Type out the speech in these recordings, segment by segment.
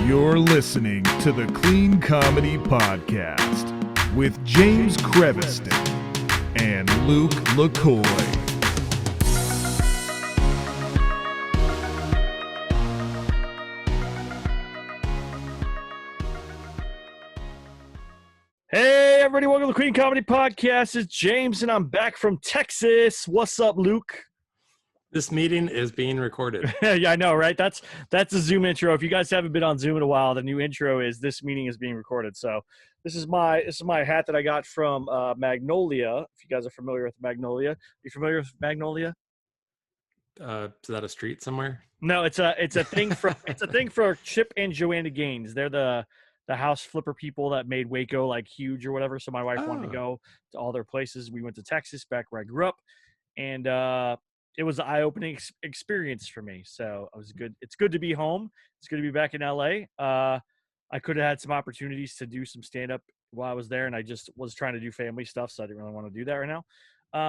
You're listening to the Clean Comedy Podcast with James Creviston and Luke LaCoy. Hey, everybody, welcome to the Clean Comedy Podcast. It's James, and I'm back from Texas. What's up, Luke? This meeting is being recorded. Yeah, I know, right? That's a Zoom intro. If you guys haven't been on Zoom in a while, the new intro is this meeting is being recorded. So this is my hat that I got from Magnolia. If you guys are familiar with Magnolia, you familiar with Magnolia? Is that a street somewhere? No, it's a thing from it's a thing for Chip and Joanna Gaines. They're the house flipper people that made Waco like huge or whatever. So my wife wanted to go to all their places. We went to Texas, back where I grew up, and it was an eye-opening experience for me. So it was good. It's good to be home. It's good to be back in LA. I could have had some opportunities to do some stand-up while I was there, and I just was trying to do family stuff, so I didn't really want to do that right now.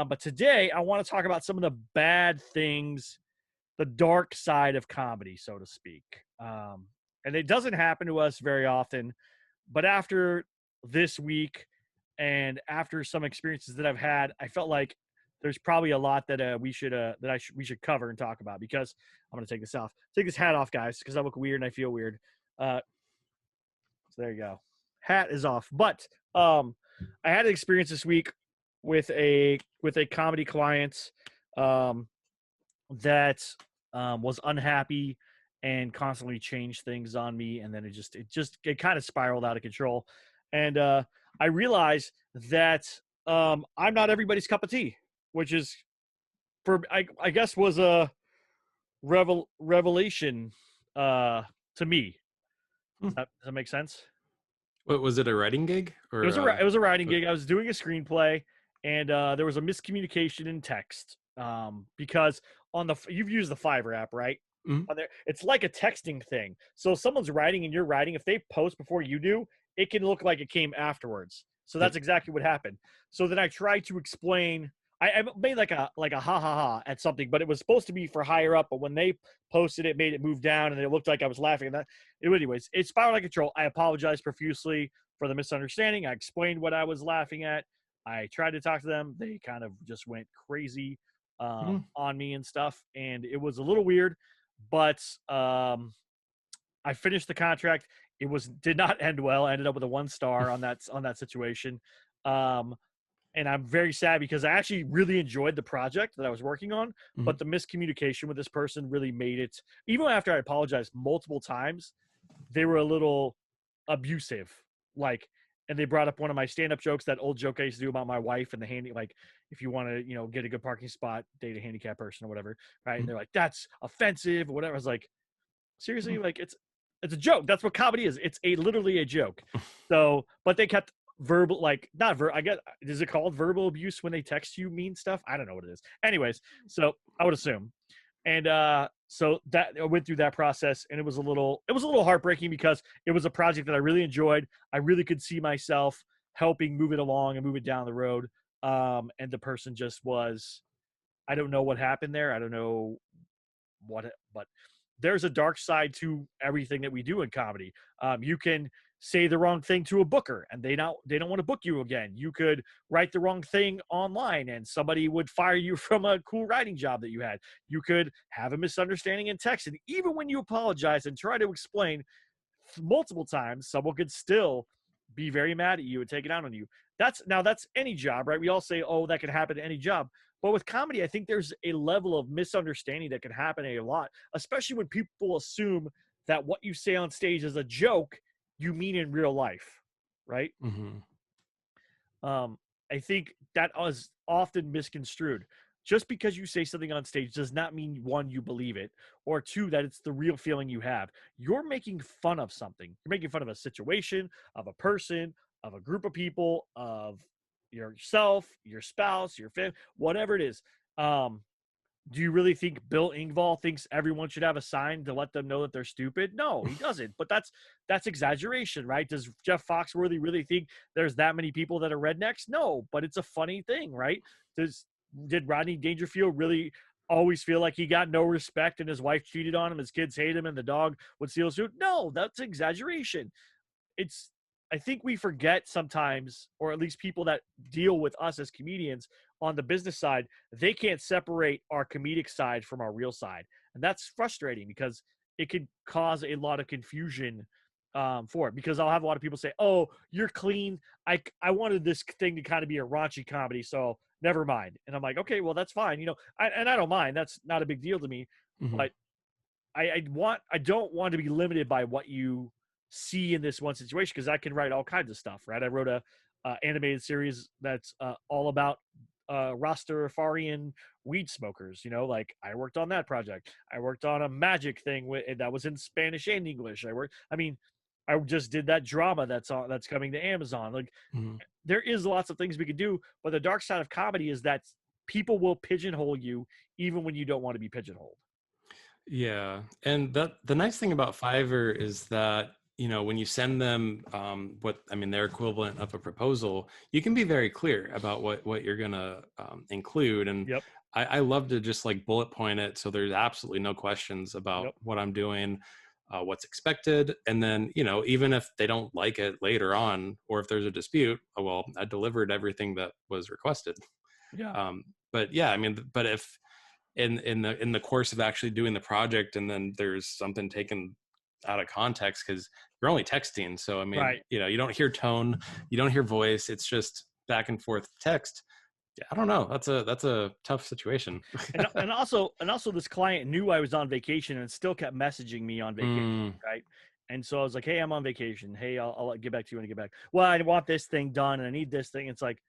But today I want to talk about some of the bad things, the dark side of comedy, so to speak. And it doesn't happen to us very often, but after this week and after some experiences that I've had, I felt like there's probably a lot that we should cover and talk about, because I'm going to take this hat off, guys, because I look weird and I feel weird. So there you go. Hat is off. But I had an experience this week with a comedy client that was unhappy and constantly changed things on me, and then it kind of spiraled out of control. And I realized that I'm not everybody's cup of tea, which is, I guess, was a revelation to me. Does that make sense? What was it, a writing gig? Or it was a writing gig. I was doing a screenplay, and there was a miscommunication in text because you've used the Fiverr app, right? Mm-hmm. On there, it's like a texting thing. So if someone's writing and you're writing, if they post before you do, it can look like it came afterwards. So that's exactly what happened. So then I tried to explain. I made like a ha ha ha at something, but it was supposed to be for higher up. But when they posted it, made it move down, and it looked like I was laughing at that. Anyways, it spiraled out of control. I apologize profusely for the misunderstanding. I explained what I was laughing at. I tried to talk to them. They kind of just went crazy on me and stuff, and it was a little weird. But I finished the contract. It did not end well. I ended up with a 1 star on that situation. And I'm very sad because I actually really enjoyed the project that I was working on, but the miscommunication with this person really made it, even after I apologized multiple times, they were a little abusive. And they brought up one of my stand-up jokes, that old joke I used to do about my wife and the if you want to, get a good parking spot, date a handicapped person or whatever. Right. And they're like, that's offensive or whatever. I was like, seriously? It's a joke. That's what comedy is. It's literally a joke. So, but they kept verbal, I guess, is it called verbal abuse when they text you mean stuff? I don't know what it is. Anyways, so I would assume. And so that I went through that process, and it was a little heartbreaking because it was a project that I really enjoyed. I really could see myself helping move it along and move it down the road. And the person just was, I don't know what happened there. I don't know but there's a dark side to everything that we do in comedy. You can say the wrong thing to a booker and they don't want to book you again. You could write the wrong thing online and somebody would fire you from a cool writing job that you had. You could have a misunderstanding in text, and even when you apologize and try to explain multiple times, someone could still be very mad at you and take it out on you. That's any job, right? We all say, oh, that could happen to any job. But with comedy, I think there's a level of misunderstanding that can happen a lot, especially when people assume that what you say on stage is a joke, you mean in real life, right? I think that is often misconstrued. Just because you say something on stage does not mean, 1, you believe it, or 2, that it's the real feeling you have. You're making fun of something. You're making fun of a situation, of a person, of a group of people, of yourself, your spouse, your family, whatever it is. Do you really think Bill Engvall thinks everyone should have a sign to let them know that they're stupid? No, he doesn't. But that's exaggeration, right? Does Jeff Foxworthy really think there's that many people that are rednecks? No, but it's a funny thing, right? Did Rodney Dangerfield really always feel like he got no respect and his wife cheated on him, his kids hate him, and the dog would steal his food. No, that's exaggeration. It's I think we forget sometimes, or at least people that deal with us as comedians on the business side, they can't separate our comedic side from our real side. And that's frustrating because it could cause a lot of confusion for it. Because I'll have a lot of people say, oh, you're clean. I wanted this thing to kind of be a raunchy comedy, so never mind. And I'm like, okay, well, that's fine. And I don't mind. That's not a big deal to me. Mhm. But I don't want to be limited by what you see in this one situation, because I can write all kinds of stuff, right? I wrote a animated series that's all about Rastafarian weed smokers. Like I worked on that project. I worked on a magic thing that was in Spanish and English. I just did that drama that's coming to Amazon. Like Mhm. there is lots of things we could do, but the dark side of comedy is that people will pigeonhole you even when you don't want to be pigeonholed. Yeah, and the nice thing about Fiverr is that when you send them their equivalent of a proposal, you can be very clear about what you're gonna include. And Yep. I love to just like bullet point it so there's absolutely no questions about Yep. what I'm doing, what's expected, and then even if they don't like it later on, or if there's a dispute, well, I delivered everything that was requested. Yeah. But yeah, but if in the course of actually doing the project and then there's something taken out of context because you're only texting, so Right. you don't hear tone, you don't hear voice, it's just back and forth text. Yeah, I don't know, that's a tough situation. And also this client knew I was on vacation and still kept messaging me on vacation, right? And so I was like, hey, I'm on vacation. Hey, I'll get back to you when I get back. Well, I want this thing done and I need this thing. It's like,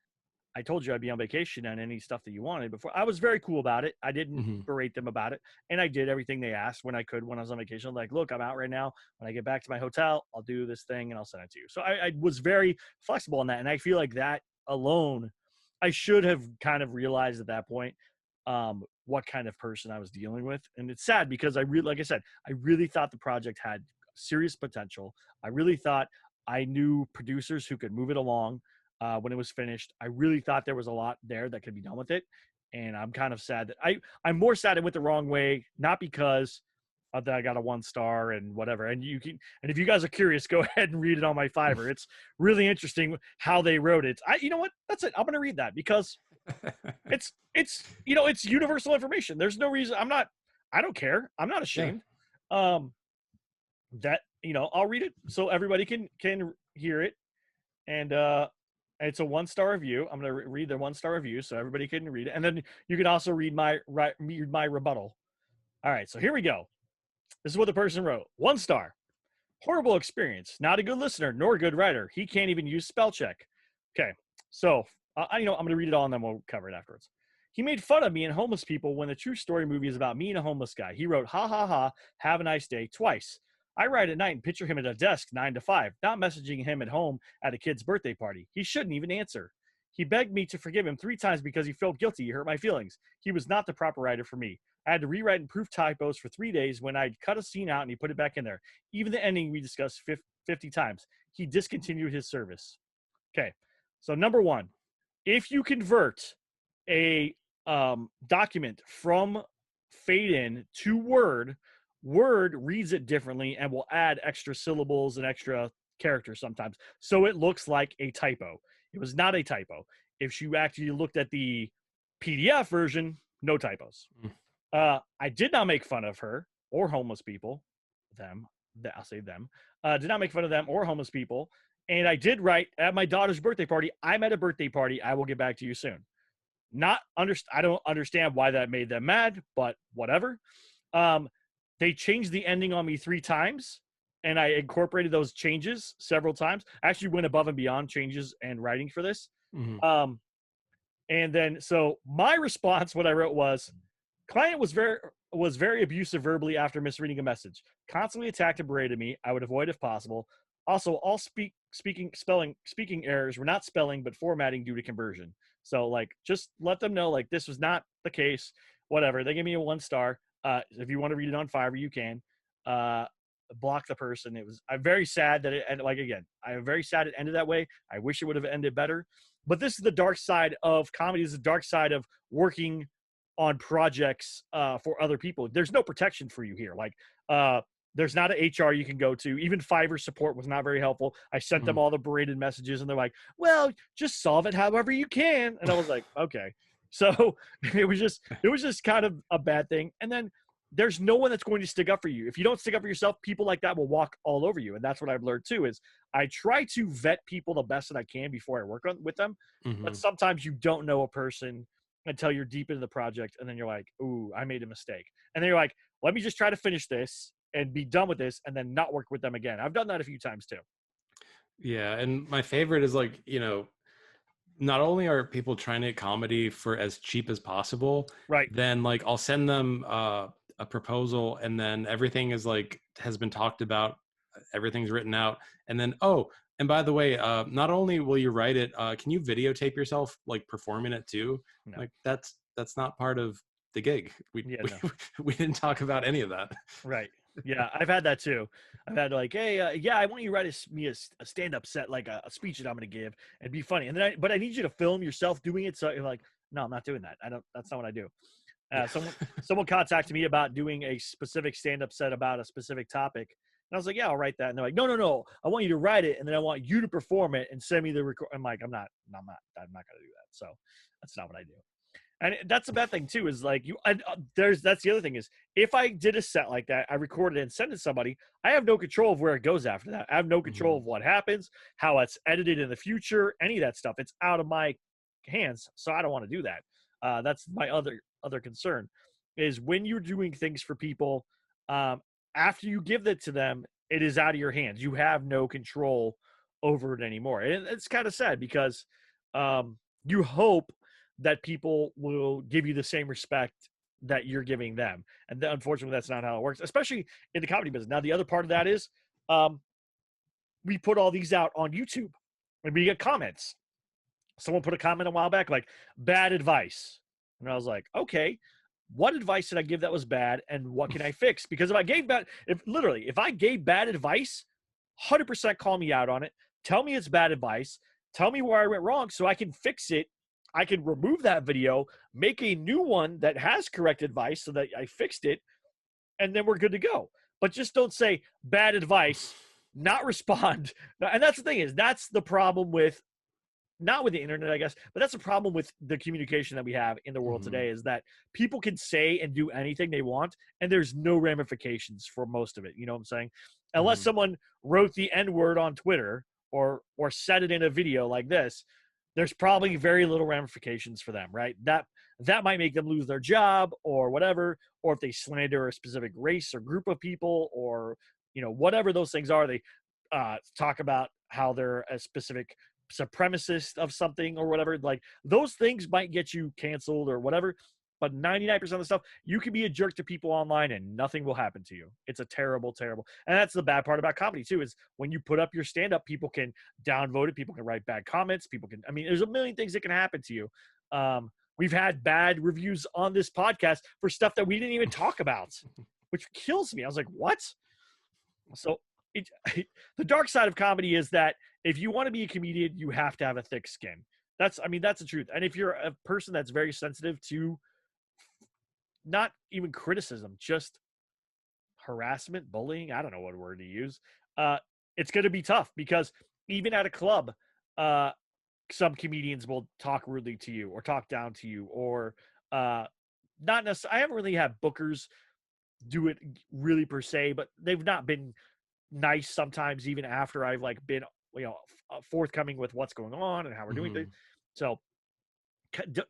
I told you I'd be on vacation and any stuff that you wanted before. I was very cool about it. I didn't Mhm. berate them about it. And I did everything they asked when I could when I was on vacation. I'm like, look, I'm out right now. When I get back to my hotel, I'll do this thing and I'll send it to you. So I was very flexible on that. And I feel like that alone, I should have kind of realized at that point what kind of person I was dealing with. And it's sad because like I said, I really thought the project had serious potential. I really thought I knew producers who could move it along. When it was finished, I really thought there was a lot there that could be done with it. And I'm kind of sad that I'm more sad it went the wrong way, not because that I got a 1 star and whatever. And if you guys are curious, go ahead and read it on my Fiverr. It's really interesting how they wrote it. You know what? That's it. I'm going to read that because it's universal information. There's no reason I don't care. I'm not ashamed. Yeah. I'll read it so everybody can hear it. And it's a 1-star review. I'm going to read the 1-star review so everybody can read it. And then you can also read my rebuttal. All right, so here we go. This is what the person wrote. 1 star. Horrible experience. Not a good listener nor a good writer. He can't even use spell check. Okay, so I'm going to read it all and then we'll cover it afterwards. He made fun of me and homeless people when the true story movie is about me and a homeless guy. He wrote, ha, ha, ha, have a nice day, twice. I write at night and picture him at a desk 9 to 5, not messaging him at home at a kid's birthday party. He shouldn't even answer. He begged me to forgive him 3 times because he felt guilty. He hurt my feelings. He was not the proper writer for me. I had to rewrite and proof typos for 3 days when I'd cut a scene out and he put it back in there. Even the ending we discussed 50 times. He discontinued his service. Okay, so number 1, if you convert a document from fade in to Word reads it differently and will add extra syllables and extra characters sometimes. So it looks like a typo. It was not a typo. If you actually looked at the PDF version, no typos. I did not make fun of her or homeless people. I'll say them. Did not make fun of them or homeless people. And I did write at my daughter's birthday party, I'm at a birthday party. I will get back to you soon. I don't understand why that made them mad, but whatever. They changed the ending on me 3 times, and I incorporated those changes several times. I actually went above and beyond changes and writing for this. Mm-hmm. And then, so my response, what I wrote was, client was very abusive verbally after misreading a message. Constantly attacked and berated me. I would avoid if possible. Also, all speaking errors were not spelling, but formatting due to conversion. So, like, just let them know, like, this was not the case. Whatever. They gave me a 1 star. If you want to read it on Fiverr, you can. Block the person. I'm very sad that it ended. Like, again, I'm very sad it ended that way. I wish it would have ended better. But this is the dark side of comedy. This is the dark side of working on projects for other people. There's no protection for you here. Like, there's not an HR you can go to. Even Fiverr support was not very helpful. I sent them Mhm. all the berated messages, and they're like, "Well, just solve it however you can." And I was like, "Okay." So it was just kind of a bad thing. And then there's no one that's going to stick up for you. If you don't stick up for yourself, people like that will walk all over you. And that's what I've learned too. Is I try to vet people the best that I can before I work with them. But Mhm. sometimes you don't know a person until you're deep into the project, and then you're like, "Ooh, I made a mistake." And then you're like, "Let me just try to finish this and be done with this, and then not work with them again." I've done that a few times too. Yeah, and my favorite is like, not only are people trying to get comedy for as cheap as possible, Right. then like I'll send them a proposal, and then everything is like has been talked about, everything's written out, and then and by the way, not only will you write it, can you videotape yourself like performing it too? No. Like that's not part of the gig. We Yeah. we, No. we didn't talk about any of that. Right. Yeah, I've had that too. I've had like, "Hey, yeah, I want you to write a stand-up set, like a speech that I'm going to give, and be funny." And then, but I need you to film yourself doing it. So you're like, "No, I'm not doing that. I don't. That's not what I do." Yeah. Someone contacted me about doing a specific stand-up set about a specific topic, and I was like, "Yeah, I'll write that." And they're like, "No, no, no. I want you to write it, and then I want you to perform it and send me the record." I'm like, I'm not going to do that." So that's not what I do. And that's a bad thing too. Is like that's the other thing is if I did a set like that, I recorded it and sent it to somebody. I have no control of where it goes after that. I have no control Mhm. of what happens, how it's edited in the future, any of that stuff. It's out of my hands, so I don't want to do that. That's my other concern is when you're doing things for people. Um, After you give that to them, it is out of your hands. You have no control over it anymore, and it's kind of sad because you hope that people will give you the same respect that you're giving them. And unfortunately, that's not how it works, especially in the comedy business. Now, the other part of that is um, we put all these out on YouTube and we get comments. Someone put a comment a while back, like bad advice. And I was like, okay, what advice did I give that was bad and what can I fix? Because if I gave bad advice, 100% call me out on it. Tell me it's bad advice. Tell me where I went wrong so I can fix it. I can remove that video, make a new one that has correct advice so that I fixed it, and then we're good to go. But just don't say bad advice, not respond. And that's the thing is that's the problem with not with the internet, I guess, but that's a problem with the communication that we have in the world Mhm. today is that people can say and do anything they want, and there's no ramifications for most of it. You know what I'm saying? Unless Mhm. someone wrote the N word on Twitter or said it in a video like this, there's probably very little ramifications for them, right? That might make them lose their job or whatever, or if they slander a specific race or group of people, or whatever those things are, they talk about how they're a specific supremacist of something or whatever. Like those things might get you canceled or whatever. But 99% of the stuff, you can be a jerk to people online and nothing will happen to you. It's a terrible, terrible. And that's the bad part about comedy too, is when you put up your stand-up, people can downvote it, people can write bad comments, there's a million things that can happen to you. We've had bad reviews on this podcast for stuff that we didn't even talk about, which kills me. I was like, what? So it, the dark side of comedy is that if you want to be a comedian, you have to have a thick skin. That's the truth. And if you're a person that's very sensitive to not even criticism, just harassment, bullying, I don't know what word to use, uh, it's going to be tough because even at a club, uh, some comedians will talk rudely to you or talk down to you or uh, not necessarily. I haven't really had bookers do it really per se, but they've not been nice sometimes even after I've like been forthcoming with what's going on and how we're doing things. Mhm. So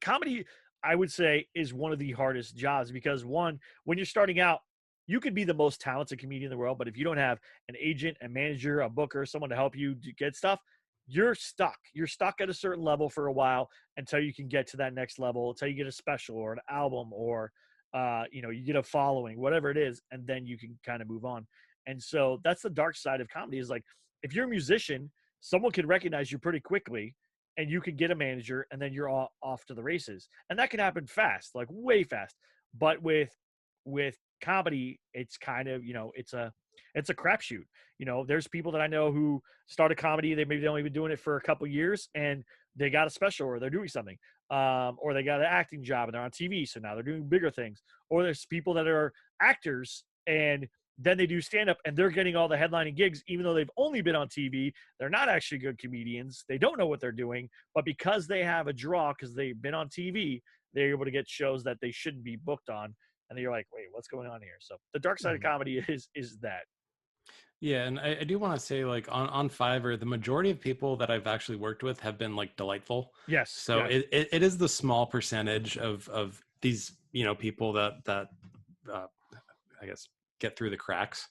comedy, I would say, is one of the hardest jobs because one, when you're starting out, you could be the most talented comedian in the world, but if you don't have an agent, a manager, a booker, someone to help you get stuff, you're stuck. You're stuck at a certain level for a while until you can get to that next level, until you get a special or an album or you get a following, whatever it is, and then you can kind of move on. And so that's the dark side of comedy is like if you're a musician, someone can recognize you pretty quickly and you can get a manager and then you're all off to the races. And that can happen fast, like way fast. But with comedy, it's kind of, it's a crapshoot. There's people that I know who started comedy, they maybe only been doing it for a couple years and they got a special or they're doing something, or they got an acting job and they're on TV, so now they're doing bigger things. Or there's people that are actors and then they do stand up and they're getting all the headlining gigs, even though they've only been on TV. They're not actually good comedians. They don't know what they're doing, but because they have a draw, because they've been on TV, they're able to get shows that they shouldn't be booked on. And then you're like, wait, what's going on here? So the dark side of Mhm. comedy is that. Yeah, and I do want to say, like, on Fiverr, the majority of people that I've actually worked with have been like delightful. Yes, So yes, it is the small percentage of these, people that uh, I guess get through the cracks.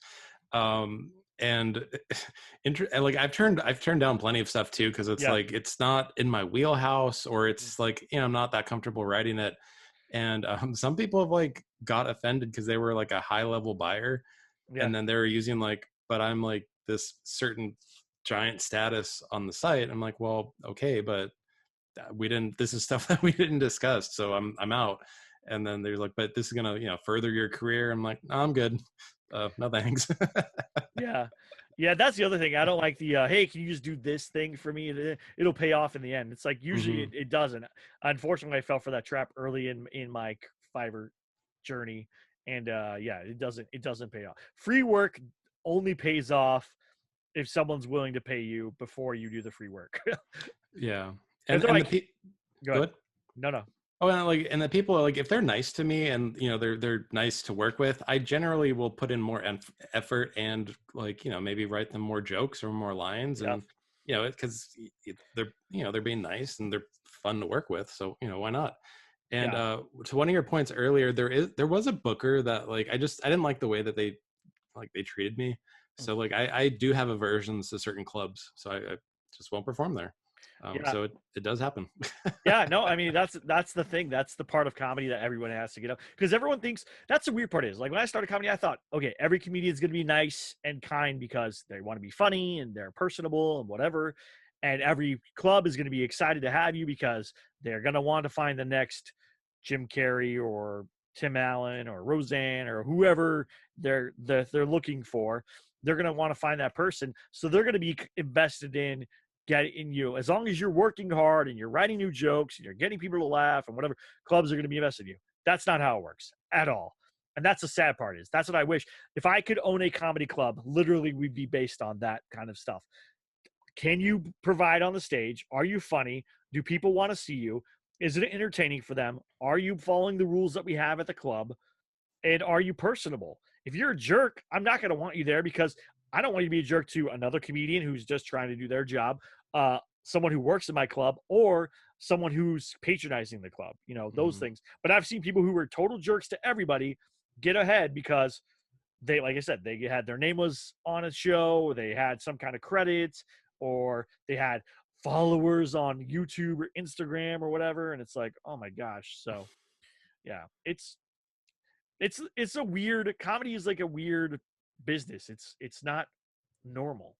And and, like I've turned down plenty of stuff too, because it's yeah, like it's not in my wheelhouse, or it's like, I'm not that comfortable writing it. And some people have like got offended because they were like a high level buyer, yeah, and then they were using like, but I'm like this certain giant status on the site. I'm like, well, okay, but we didn't, this is stuff that we didn't discuss, so I'm out. And then they're like, but this is gonna, further your career. I'm like, no, I'm good. No thanks. yeah. Yeah, that's the other thing. I don't like the hey, can you just do this thing for me? It'll pay off in the end. It's like usually Hmm. it doesn't. Unfortunately, I fell for that trap early in my Fiverr journey, and yeah, it doesn't pay off. Free work only pays off if someone's willing to pay you before you do the free work. Yeah. If and they're and the like, pe go go ahead. ahead. No, no. Oh, and like, and the people are like, if they're nice to me and they're nice to work with, I generally will put in more effort and, like, maybe write them more jokes or more lines. Yeah, And because they're they're being nice and they're fun to work with, so why not? And yeah. to one of your points earlier, there was a booker that, like, I didn't like the way that they treated me. So like I do have aversions to certain clubs, so I just won't perform there. Yeah. So it does happen. Yeah, no, I mean that's the thing. That's the part of comedy that everyone has to get up, because everyone thinks that's the weird part is, like, when I started comedy, I thought, okay, every comedian is going to be nice and kind because they want to be funny and they're personable and whatever, and every club is going to be excited to have you because they're going to want to find the next Jim Carrey or Tim Allen or Roseanne or whoever they're looking for. They're going to want to find that person, so they're going to be invested in getting you. As long as you're working hard and you're writing new jokes and you're getting people to laugh and whatever, clubs are going to be invested in you. That's not how it works at all. And that's the sad part is that's what I wish. If I could own a comedy club, literally we'd be based on that kind of stuff. Can you provide on the stage? Are you funny? Do people want to see you? Is it entertaining for them? Are you following the rules that we have at the club? And are you personable? If you're a jerk, I'm not going to want you there, because I don't want you to be a jerk to another comedian who's just trying to do their job, someone who works in my club, or someone who's patronizing the club, those Mhm. things. But I've seen people who were total jerks to everybody get ahead because they, like I said, they had their name was on a show, or they had some kind of credits, or they had followers on YouTube or Instagram or whatever. And it's like, oh my gosh. So yeah, it's a weird, comedy is like a weird business. It's not normal.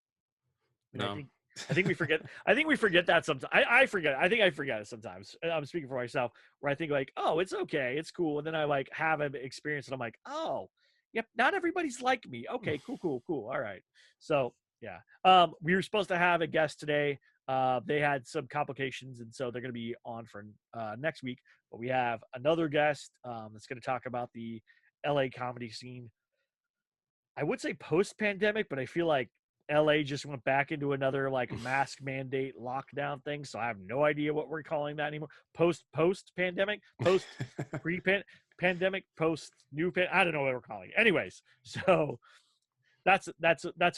And No. I think we forget. I think we forget that sometimes. I forget. I think I forget it sometimes. I'm speaking for myself, where I think like, oh, it's okay, it's cool, and then I like have an experience, and I'm like, oh, yep, not everybody's like me. Okay, cool, cool, cool. All right. So yeah, we were supposed to have a guest today. They had some complications, and so they're going to be on for next week. But we have another guest that's going to talk about the LA comedy scene. I would say post-pandemic, but I feel like LA just went back into another like mask mandate lockdown thing. So I have no idea what we're calling that anymore. Post-pandemic, post pre-pandemic, post new I don't know what we're calling it. Anyways, so that's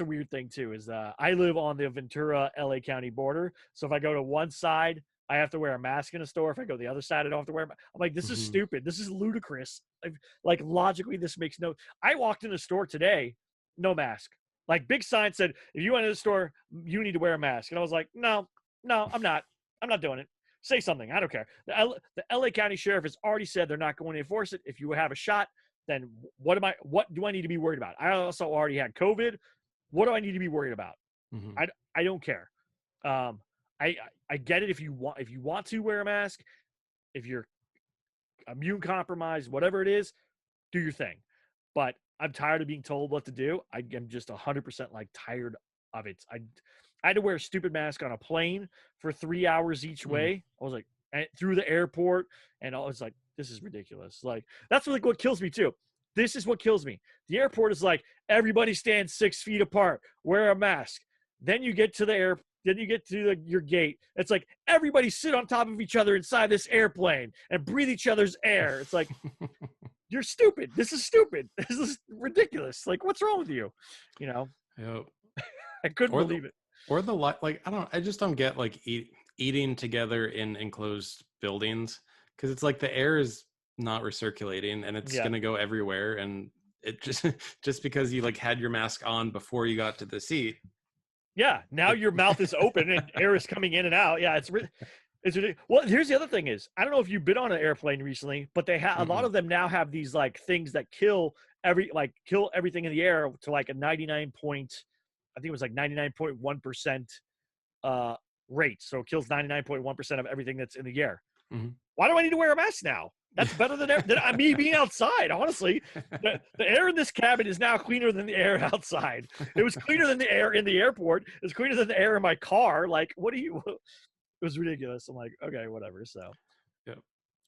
a weird thing too. Is I live on the Ventura LA County border, so if I go to one side, I have to wear a mask in a store. If I go to the other side, I don't have to wear. I'm like, this is Mhm. stupid. This is ludicrous. Like logically, this makes no. I walked in a store today, no mask. Like big sign said, if you enter the store, you need to wear a mask. And I was like, no, no, I'm not. I'm not doing it. Say something. I don't care. The LA County Sheriff has already said they're not going to enforce it. If you have a shot, then what do I need to be worried about? I also already had COVID. What do I need to be worried about? Mhm. I don't care. Um, I get it if you want to wear a mask, if you're immune compromised, whatever it is, do your thing. But I'm tired of being told what to do. I'm just 100% like tired of it. I had to wear a stupid mask on a plane for 3 hours each way. I was like, and through the airport, and I was like, this is ridiculous. Like, that's like what kills me too. This is what kills me. The airport is like, everybody stand 6 feet apart, wear a mask. Then you get to the air. Then you get to your gate. It's like, everybody sit on top of each other inside this airplane and breathe each other's air. It's like, you're stupid. This is stupid. This is ridiculous. Like, what's wrong with you? You know, Yep. I couldn't believe it. Or I just don't get like eating together in enclosed buildings, because it's like the air is not recirculating and it's going to go everywhere. And it just because you like had your mask on before you got to the seat. Yeah. Now your mouth is open and air is coming in and out. Yeah. It's ridiculous. Well, here's the other thing is, I don't know if you've been on an airplane recently, but they have a lot of them now have these like things that kill everything in the air to like a 99.1% rate. So it kills 99.1% of everything that's in the air. Why do I need to wear a mask now? That's better than me being outside. Honestly, the air in this cabin is now cleaner than the air outside. It was cleaner than the air in the airport. It's cleaner than the air in my car. Like, it was ridiculous. I'm like, okay, whatever. So, yeah,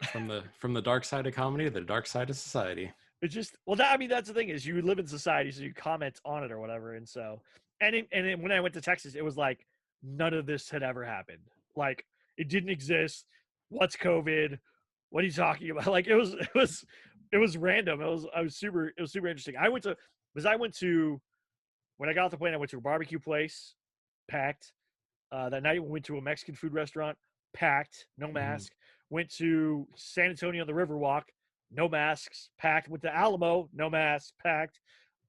from the dark side of comedy to the dark side of society. It's just, that's the thing is, you live in society, so you comment on it or whatever. And so, and when I went to Texas, it was like none of this had ever happened. Like, it didn't exist. What's COVID? What are you talking about? Like, it was random. It was super interesting. When I got off the plane, I went to a barbecue place, packed. That night we went to a Mexican food restaurant, packed, no mask. Went to San Antonio on the Riverwalk, no masks, packed. Went to Alamo, no masks, packed.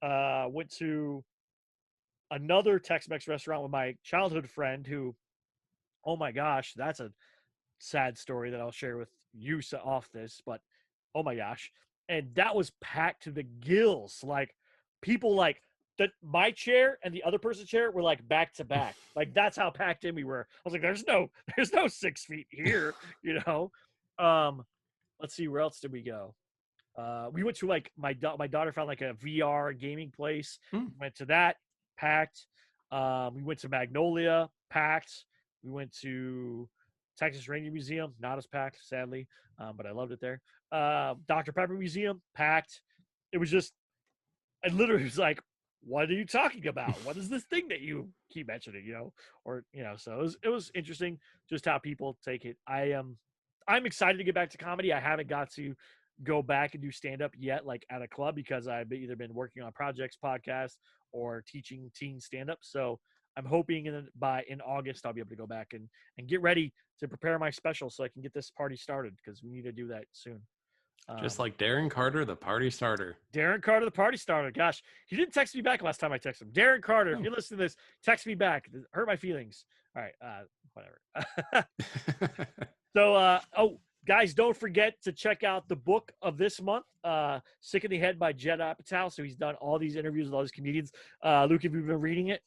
Went to another Tex-Mex restaurant with my childhood friend who, oh my gosh, that's a sad story that I'll share with you off this, but oh my gosh. And that was packed to the gills. Like, people like that, my chair and the other person's chair were like back to back. Like, that's how packed in we were. I was like, there's no 6 feet here, you know? Let's see, where else did we go? We went to like my daughter found like a VR gaming place. Went to that, packed. We went to Magnolia, packed. We went to Texas Ranger Museum, not as packed, sadly, but I loved it there. Dr. Pepper Museum, packed. It was just, I literally was like, what are you talking about? What is this thing that you keep mentioning, you know? Or, you know, so it was interesting just how people take it. I'm excited to get back to comedy. I haven't got to go back and do stand-up yet, like at a club, because I've either been working on projects, podcasts, or teaching teen stand-up. So I'm hoping in August I'll be able to go back and get ready to prepare my special so I can get this party started, because we need to do that soon. Just like Darren Carter, the party starter. Darren Carter, the party starter. Gosh, he didn't text me back last time I texted him. Darren Carter, if you listen to this, text me back. It hurt my feelings. All right, whatever. So, guys, don't forget to check out the book of this month, Sick in the Head by Jed Apatow. So he's done all these interviews with all these comedians. Luke, have you been reading it?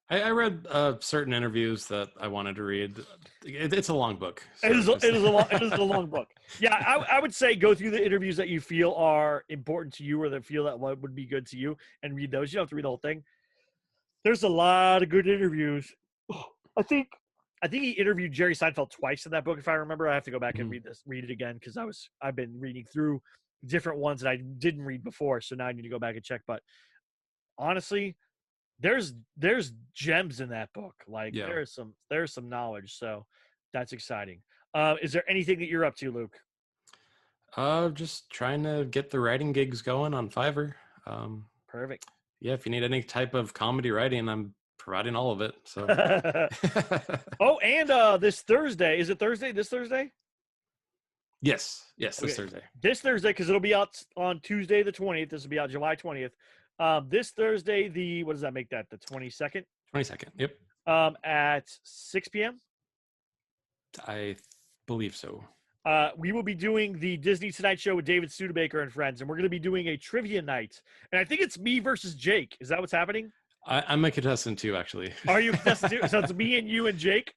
I read certain interviews that I wanted to read. It's a long book. So it is a long book. Yeah, I would say go through the interviews that you feel are important to you, or that feel that would be good to you, and read those. You don't have to read the whole thing. There's a lot of good interviews. I think he interviewed Jerry Seinfeld twice in that book, if I remember. I have to go back and read it again, because I've been reading through different ones that I didn't read before, so now I need to go back and check. But honestly, there's gems in that book. Like, there's some knowledge, so that's exciting. Is there anything that you're up to, Luke? Just trying to get the writing gigs going on Fiverr. Perfect. Yeah, if you need any type of comedy writing, I'm providing all of it. So oh, and this Thursday, is it Thursday? This Thursday? Yes, this Thursday. This Thursday, because it'll be out on Tuesday the 20th. This will be out July 20th. This Thursday, what does that make that? The 22nd? 22nd, yep. At 6 p.m.? I believe so. We will be doing the Disney Tonight Show with David Studebaker and friends, and we're going to be doing a trivia night. And I think it's me versus Jake. Is that what's happening? I'm a contestant too, actually. Are you a contestant too? So it's me and you and Jake?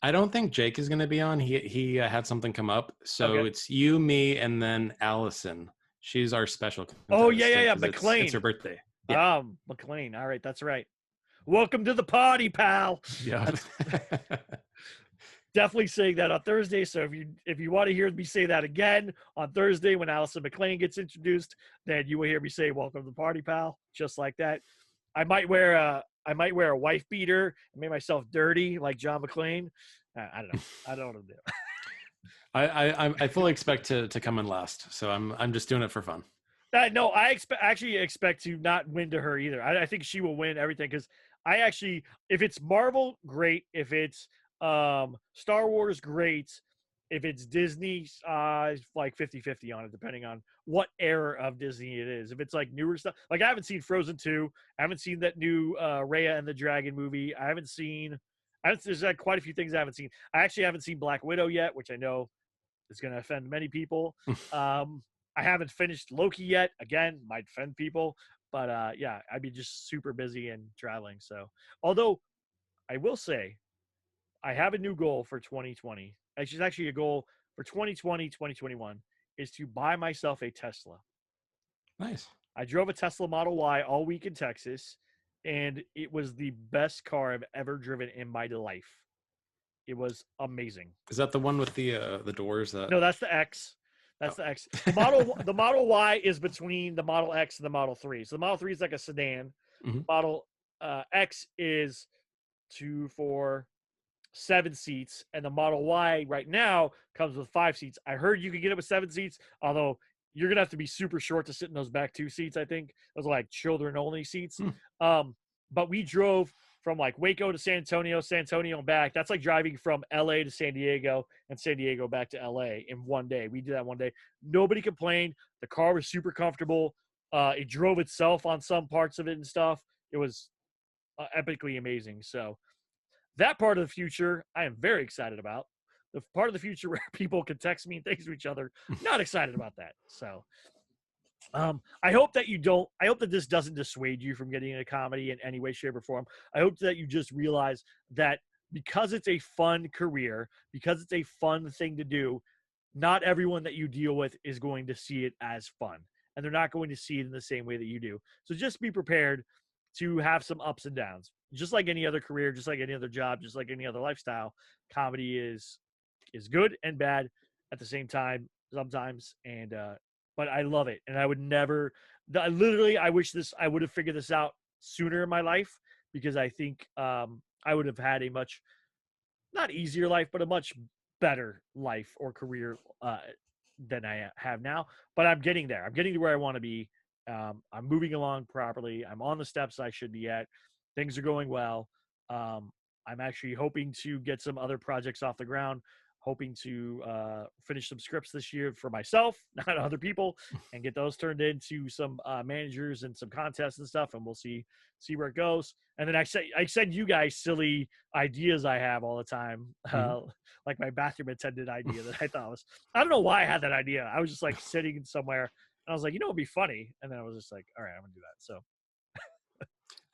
I don't think Jake is going to be on. He had something come up. So It's you, me, and then Allison. She's our special contestant. Oh, yeah. McLean. It's her birthday. Yeah. McLean. All right. That's right. Welcome to the party, pal. Yeah. Definitely saying that on Thursday. So if you want to hear me say that again on Thursday when Allison McLean gets introduced, then you will hear me say "Welcome to the party, pal," just like that. I might wear a wife beater and make myself dirty like John McClane. I don't know. I don't know what to do. I fully expect to come in last, so I'm just doing it for fun. No, I actually expect to not win to her either. I think she will win everything because if it's Marvel, great. If it's Star Wars, great. If it's Disney, like 50-50 on it, depending on what era of Disney it is. If it's like newer stuff, like I haven't seen Frozen 2. I haven't seen that new Raya and the Dragon movie. There's like quite a few things I haven't seen. I actually haven't seen Black Widow yet, which I know is going to offend many people. I haven't finished Loki yet. Again, might offend people. But yeah, I'd be just super busy and traveling. So, although I will say, I have a new goal for 2020. It's actually a goal for 2020, 2021 is to buy myself a Tesla. Nice. I drove a Tesla Model Y all week in Texas, and it was the best car I've ever driven in my life. It was amazing. Is that the one with the doors? No, that's the X. That's the X. The Model Y is between the Model X and the Model 3. So the Model 3 is like a sedan. Mhm. Model X is 2, 4, 7 seats, and the Model Y right now comes with 5 seats. I heard you could get it with 7 seats, although you're gonna have to be super short to sit in those back 2 seats. I think those are like children only seats. But we drove from like Waco to San Antonio and back. That's like driving from LA to San Diego and San Diego back to LA in one day. We did that one day. Nobody complained. The car was super comfortable. It drove itself on some parts of it and stuff. It was epically amazing. So that part of the future, I am very excited about. The part of the future where people can text me and things to each other, not excited about that. So I hope that this doesn't dissuade you from getting into comedy in any way, shape, or form. I hope that you just realize that because it's a fun career, because it's a fun thing to do, not everyone that you deal with is going to see it as fun. And they're not going to see it in the same way that you do. So just be prepared to have some ups and downs. Just like any other career, just like any other job, just like any other lifestyle, comedy is good and bad at the same time sometimes. And but I love it, and I would never. I wish I would have figured this out sooner in my life because I think I would have had a much not easier life, but a much better life or career than I have now. But I'm getting there. I'm getting to where I want to be. I'm moving along properly. I'm on the steps I should be at. Things are going well. I'm actually hoping to get some other projects off the ground, hoping to finish some scripts this year for myself, not other people, and get those turned into some managers and some contests and stuff. And we'll see where it goes. And then I send you guys silly ideas I have all the time, like my bathroom attendant idea that I thought I don't know why I had that idea. I was just like sitting somewhere and I was like, it'd be funny. And then I was just like, all right, I'm gonna do that. So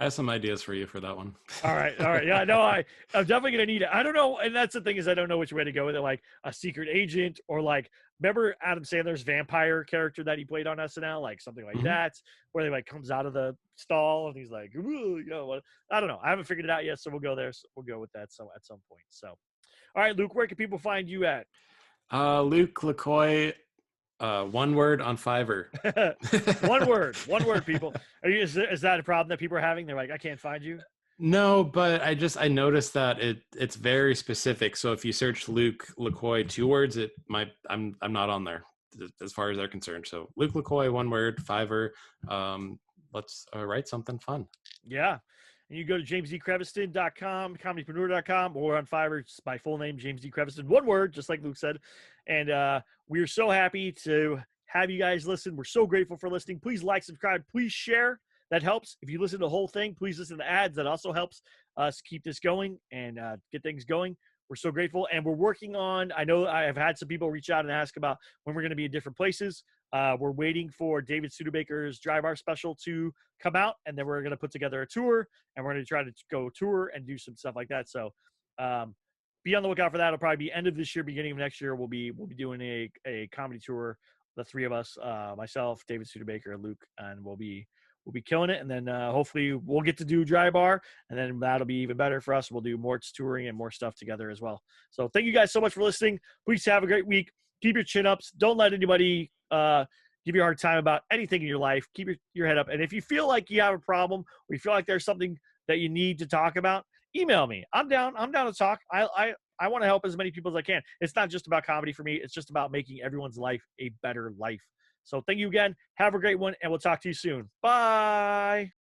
I have some ideas for you for that one. All right. Yeah, no, I'm definitely gonna need it. I don't know, and that's the thing is I don't know which way to go with it, like a secret agent or like remember Adam Sandler's vampire character that he played on SNL, like something like that, where he like comes out of the stall and he's like, I don't know. I haven't figured it out yet, so we'll go there. So we'll go with that at some point. So, all right, Luke, where can people find you at? Luke LaCoy. One word on Fiverr. one word, people. Is that a problem that people are having? They're like, I can't find you. No, but I noticed that it's very specific. So if you search Luke LaCoy 2 words, I'm not on there as far as they're concerned. So Luke LaCoy 1 word, Fiverr. Let's write something fun. Yeah. And you go to jamesdcreviston.com, comedypreneur.com, or on Fiverr, it's my full name, James D. Creviston, 1 word, just like Luke said. And we're so happy to have you guys listen. We're so grateful for listening. Please like, subscribe, please share. That helps. If you listen to the whole thing, please listen to the ads. That also helps us keep this going and get things going. We're so grateful. And we're working on, I know I have had some people reach out and ask about when we're going to be in different places. We're waiting for David Studebaker's Drive Our special to come out, and then we're going to put together a tour, and we're going to try to go tour and do some stuff like that. So be on the lookout for that. It'll probably be end of this year, beginning of next year. We'll be doing a comedy tour, the 3 of us, myself, David Studebaker, and Luke, and we'll be we'll be killing it. And then hopefully we'll get to do Dry Bar, and then that'll be even better for us. We'll do more touring and more stuff together as well. So thank you guys so much for listening. Please have a great week. Keep your chin ups. Don't let anybody give you a hard time about anything in your life. Keep your head up. And if you feel like you have a problem, or you feel like there's something that you need to talk about, email me. I'm down to talk. I want to help as many people as I can. It's not just about comedy for me. It's just about making everyone's life a better life. So thank you again. Have a great one, and we'll talk to you soon. Bye.